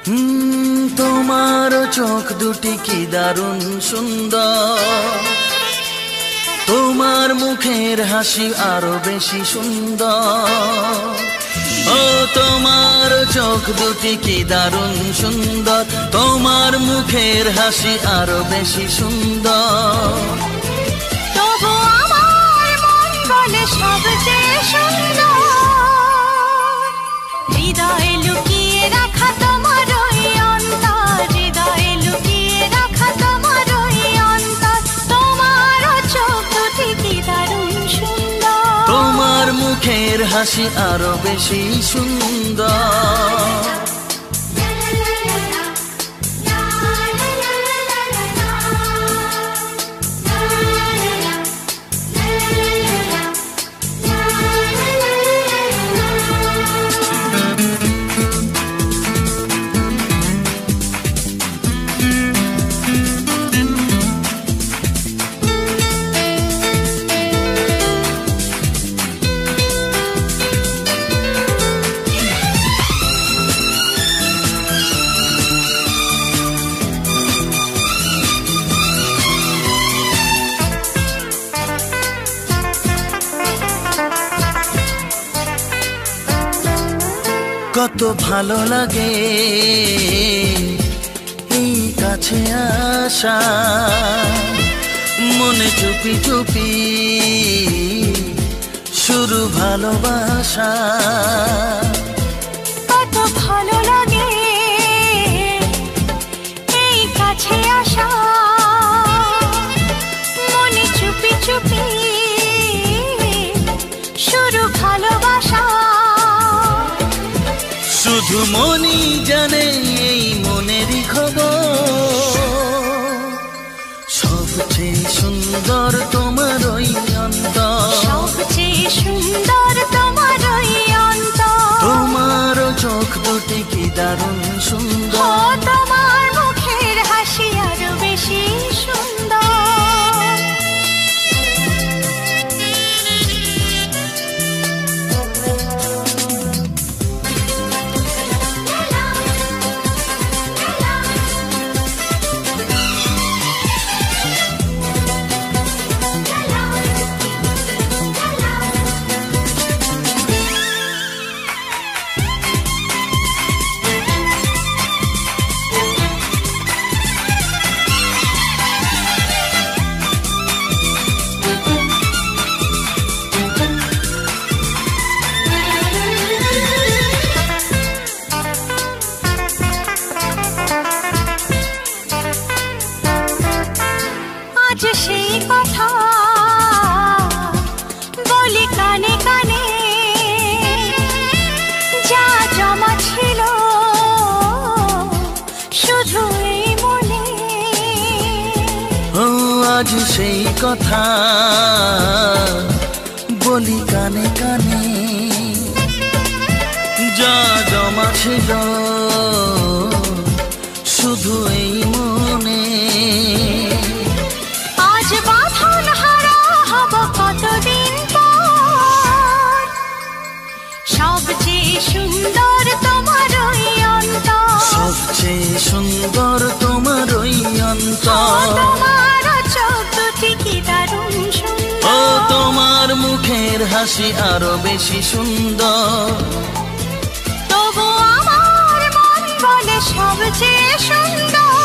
তোমার চোখ দুটি কি দারুণ সুন্দর, তোমার মুখের হাসি আরো বেশি সুন্দর। ও তোমার চোখ দুটি কি দারুণ সুন্দর, তোমার মুখের হাসি আরো বেশি সুন্দর। তবু আমার মন বলে সবচেয়ে সুন্দর, হৃদয়ে লুকিয়ে রাখা তোমার ওই অন্তর, হৃদয়ে লুকিয়ে রাখা তোমার ওই অন্তর। তোমার চোখ দুটি কি দারুণ সুন্দর, তোমার মুখের হাসি আরো বেশি সুন্দর। কত ভালো লাগে এই কাছে আসা, মনে চুপি চুপি শুরু ভালোবাসা। কত ভালো লাগে এই কাছে আসা, মনে চুপি চুপি শুরু ভালোবাসা। শুধু মনই জানে এই মনেরই খবর, সবচেয়ে সুন্দর তোমার ওই অন্তর, সবচেয়ে সুন্দর তোমার ওই অন্তর। তোমার চোখ দুটি কি দারুণ সুন্দর, তোমার মুখের হাসি আরো বেশি সুন্দর। আজ সেই কথা বলি কানে কানে, যা জমা ছিল শুধু এই মনে। ও আজ সেই কথা বলি কানে কানে, যা জমা ছিল শুধু এই মনে। আজ বাঁধন হারা হব কতদিন পর, সবচেয়ে সুন্দর তোমার ওই অন্তর, সবচেয়ে সুন্দর তোমার ওই অন্তর। তোমার চোখ দুটি কি দারুণ সুন্দর, ও তোমার মুখের হাসি আরো বেশি সুন্দর। তবু আমার মন বলে সবচেয়ে সুন্দর,